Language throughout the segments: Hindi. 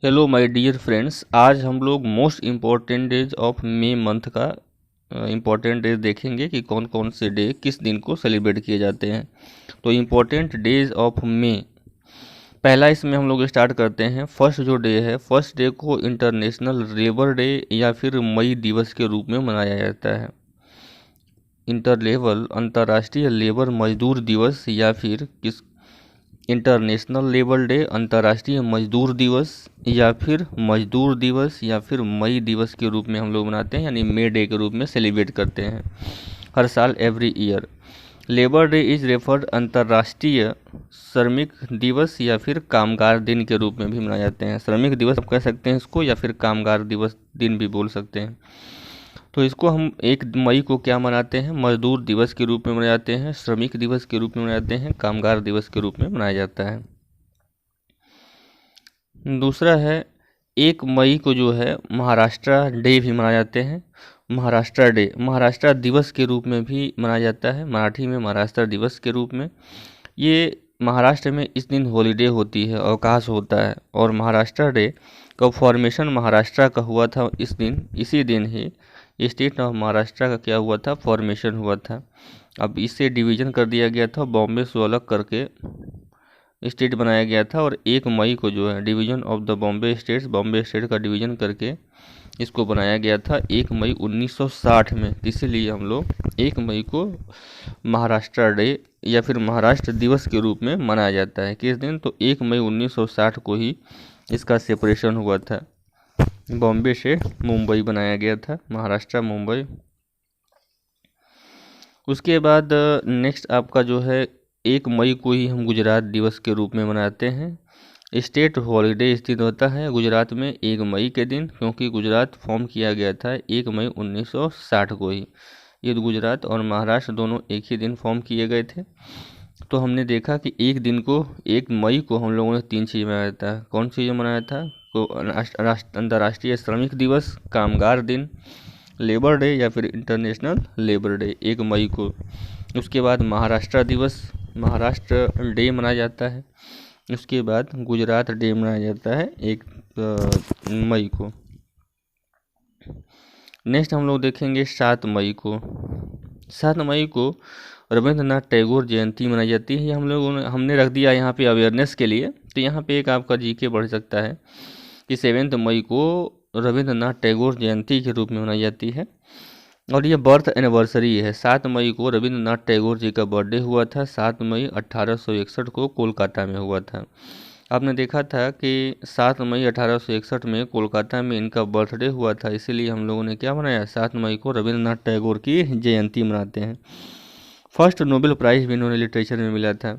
हेलो माय डियर फ्रेंड्स, आज हम लोग most important days of May month का इम्पॉर्टेंट डेज देखेंगे कि कौन कौन से डे किस दिन को सेलिब्रेट किए जाते हैं। तो इम्पॉर्टेंट डेज ऑफ मे, पहला इसमें हम लोग स्टार्ट करते हैं। फर्स्ट जो डे है, फर्स्ट डे को इंटरनेशनल लेबर डे या फिर मई दिवस के रूप में मनाया जाता है। अंतर्राष्ट्रीय लेबर मजदूर दिवस या फिर किस इंटरनेशनल लेबर डे, अंतर्राष्ट्रीय मजदूर दिवस या फिर मजदूर दिवस या फिर मई दिवस के रूप में हम लोग मनाते हैं, यानी मे डे के रूप में सेलिब्रेट करते हैं हर साल, every year. Labour day is referred अंतर्राष्ट्रीय श्रमिक दिवस या फिर कामगार दिन के रूप में भी मनाए जाते हैं। श्रमिक दिवस आप कह सकते हैं इसको, या फिर कामगार दिवस दिन भी बोल सकते हैं। तो इसको हम 1 मई को क्या मनाते हैं, मजदूर दिवस के रूप में मनाए जाते हैं, श्रमिक दिवस के रूप में मनाए जाते हैं, कामगार दिवस के रूप में मनाया जाता है। दूसरा है 1 मई को जो है महाराष्ट्र डे भी मनाए जाते हैं। महाराष्ट्र डे महाराष्ट्र दिवस के रूप में भी मनाया जाता है, मराठी में महाराष्ट्र दिवस के रूप में। ये महाराष्ट्र में इस दिन हॉलीडे होती है, अवकाश होता है। और महाराष्ट्र डे का फॉर्मेशन महाराष्ट्र का हुआ था इस दिन, इसी दिन ही स्टेट ऑफ महाराष्ट्र का क्या हुआ था, फॉर्मेशन हुआ था। अब इससे डिवीज़न कर दिया गया था, बॉम्बे से अलग करके स्टेट बनाया गया था। और 1 मई को जो है division of the Bombay states, Bombay state का डिवीज़न करके इसको बनाया गया था 1 मई 1960 में। इसीलिए हम लोग 1 मई को महाराष्ट्र डे या फिर महाराष्ट्र दिवस के रूप में मनाया जाता है। किस दिन, तो 1 मई 1960 को ही इसका सेपरेशन हुआ था, बॉम्बे से मुंबई बनाया गया था, महाराष्ट्र मुंबई। उसके बाद नेक्स्ट आपका जो है 1 मई को ही हम गुजरात दिवस के रूप में मनाते हैं। स्टेट हॉलीडे स्थित होता है गुजरात में 1 मई के दिन, क्योंकि गुजरात फॉर्म किया गया था 1 मई 1960 को ही। ये गुजरात और महाराष्ट्र दोनों एक ही दिन फॉर्म किए गए थे। तो हमने देखा कि एक दिन को 1 मई को हम लोगों ने 3 चीज़ मनाया था। कौन चीज़ मनाया था, तो अंतर्राष्ट्रीय श्रमिक दिवस, कामगार दिन, लेबर डे या फिर इंटरनेशनल लेबर डे 1 मई को। उसके बाद महाराष्ट्र दिवस, महाराष्ट्र डे मनाया जाता है। उसके बाद गुजरात डे मनाया जाता है 1 मई को। नेक्स्ट हम लोग देखेंगे 7 मई को। 7 मई को रविंद्रनाथ टैगोर जयंती मनाई जाती है। हम लोगों ने हमने रख दिया यहाँ पे अवेयरनेस के लिए। तो यहाँ पे एक आपका जीके बढ़ सकता है कि 7 मई को रविंद्रनाथ टैगोर जयंती के रूप में मनाई जाती है। और ये बर्थ एनिवर्सरी है। 7 मई को रविंद्रनाथ टैगोर जी का बर्थडे हुआ था। 7 मई 1861 को कोलकाता में हुआ था। आपने देखा था कि 7 मई 1861 में कोलकाता में इनका बर्थडे हुआ था, इसीलिए हम लोगों ने क्या मनाया, 7 मई को रविंद्रनाथ टैगोर की जयंती मनाते हैं। फर्स्ट नोबेल प्राइज़ भी इन्होंने लिटरेचर में मिला था।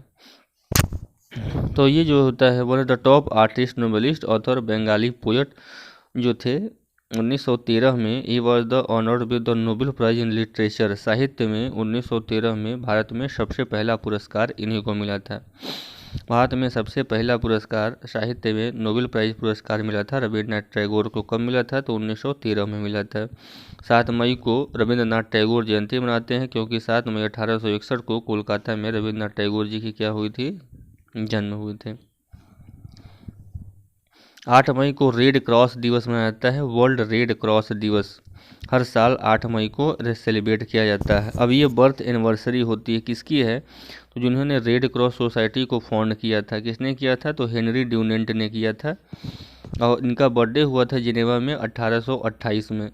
तो ये जो होता है one of the top artist, novelist, author, Bengali poet जो थे 1913 में। He was the honoured with the Nobel prize in literature. साहित्य में 1913 में भारत में सबसे पहला पुरस्कार इन्हीं को मिला था। भारत में सबसे पहला पुरस्कार साहित्य में नोबेल प्राइज़ पुरस्कार मिला था रविंद्रनाथ टैगोर को। कब मिला था, तो 1913 में मिला था। 7 मई को रविंद्रनाथ टैगोर जयंती मनाते हैं, क्योंकि 7 मई 1861 को कोलकाता में रविंद्रनाथ टैगोर जी की क्या हुई थी, जन्म हुए थे। 8 मई को रेड क्रॉस दिवस मनाया जाता है, वर्ल्ड रेड क्रॉस दिवस। हर साल 8 मई को सेलिब्रेट किया जाता है। अब ये बर्थ एनिवर्सरी होती है, किसकी है, तो जिन्होंने रेड क्रॉस सोसाइटी को फाउंड किया था, किसने किया था, तो हेनरी ड्यूनेंट ने किया था। और इनका बर्थडे हुआ था जिनेवा में 1828 में।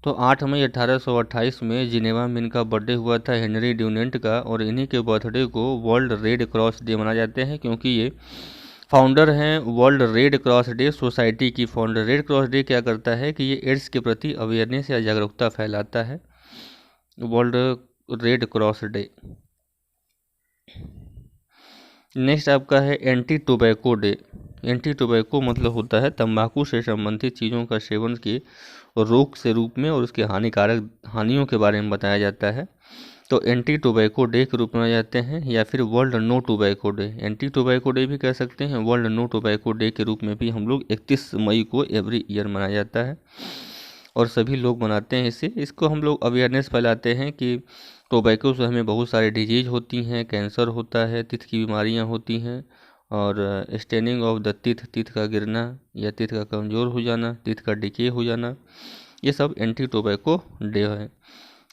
तो 8 मई 1828 में जिनेवा में इनका बर्थडे हुआ था हेनरी ड्यूनेंट का। और इन्हीं के बर्थडे को वर्ल्ड रेड क्रॉस डे मनाए जाते हैं, क्योंकि ये फाउंडर हैं world red cross day society की फाउंडर। रेड क्रॉस डे क्या करता है कि ये एड्स के प्रति अवेयरनेस या जागरूकता फैलाता है, world red cross day. Next आपका है anti tobacco day. Anti tobacco मतलब होता है तंबाकू से संबंधित चीज़ों का सेवन की रोक से रूप में और उसके हानिकारक हानियों के बारे में बताया जाता है। तो एंटी टोबैको डे के रूप में मनाए जाते हैं, या फिर world no tobacco day, anti tobacco day भी कह सकते हैं, वर्ल्ड नो टोबैको डे के रूप में भी हम लोग 31 मई को एवरी ईयर मनाया जाता है। और सभी लोग मनाते हैं इसको हम लोग अवेयरनेस फैलाते हैं कि टोबैको से हमें बहुत सारी डिजीज होती हैं, कैंसर होता है, तित की बीमारियां होती हैं, और staining of the teeth, teeth का गिरना या टीथ का कमज़ोर हो जाना, टीथ का डिके हो जाना, ये सब एंटी टोबैको डे है।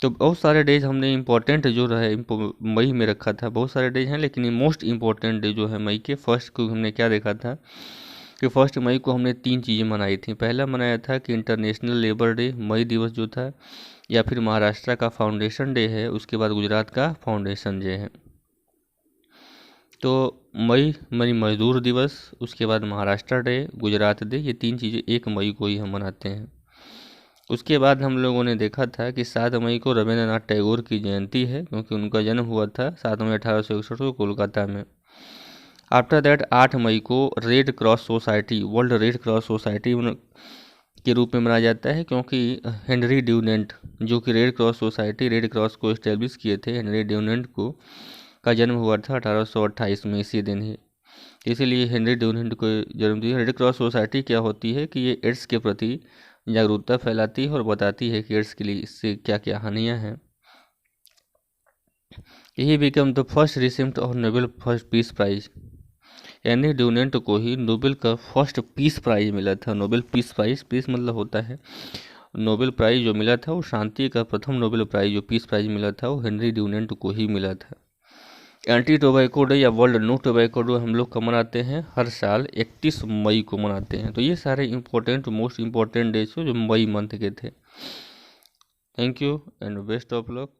तो बहुत सारे डेज हमने इम्पोर्टेंट जो रहे मई में रखा था, बहुत सारे डेज हैं, लेकिन ये मोस्ट इम्पोर्टेंट डे जो है मई के फर्स्ट को हमने क्या देखा था कि फर्स्ट मई को हमने 3 चीज़ें मनाई थी। पहला मनाया था कि इंटरनेशनल लेबर डे, मई दिवस जो था, या फिर महाराष्ट्र का फाउंडेशन डे है, उसके बाद गुजरात का फाउंडेशन डे है। तो मई मई मजदूर दिवस, उसके बाद महाराष्ट्र डे, गुजरात डे, ये 3 चीज़ें 1 मई को ही हम मनाते हैं। उसके बाद हम लोगों ने देखा था कि 7 मई को रविंद्रनाथ टैगोर की जयंती है, क्योंकि उनका जन्म हुआ था 7 मई 1861 को कोलकाता में। आफ्टर दैट 8 मई को red cross society, world red cross society के रूप में मनाया जाता है, क्योंकि हेनरी ड्यूनेंट जो कि red cross society, red cross को इस्टेब्लिश किए थे, हेनरी ड्यूनेंट को का जन्म हुआ था 1828 में इसी दिन ही। इसीलिए हेनरी ड्यूनेंट को जन्मदिन। रेड क्रॉस सोसाइटी क्या होती है कि ये एड्स के प्रति जागरूकता फैलाती है और बताती है कि एड्स के लिए इससे क्या क्या हानियाँ हैं। यही become the first recipient of Nobel first peace prize. Henry Dunant को ही नोबेल का फर्स्ट पीस प्राइज मिला था। नोबेल पीस प्राइज, पीस मतलब होता है नोबेल प्राइज जो मिला था वो शांति का प्रथम नोबेल प्राइज जो पीस प्राइज मिला था वो हेनरी ड्यूनेंट को ही मिला था। एंटी टोबैको डे या वर्ल्ड नो टोबैको डे हम लोग कब मनाते हैं? हर साल 31 मई को मनाते हैं। तो ये सारे इम्पोर्टेंट मोस्ट इम्पोर्टेंट डेज जो मई मंथ के थे। Thank you and best of luck.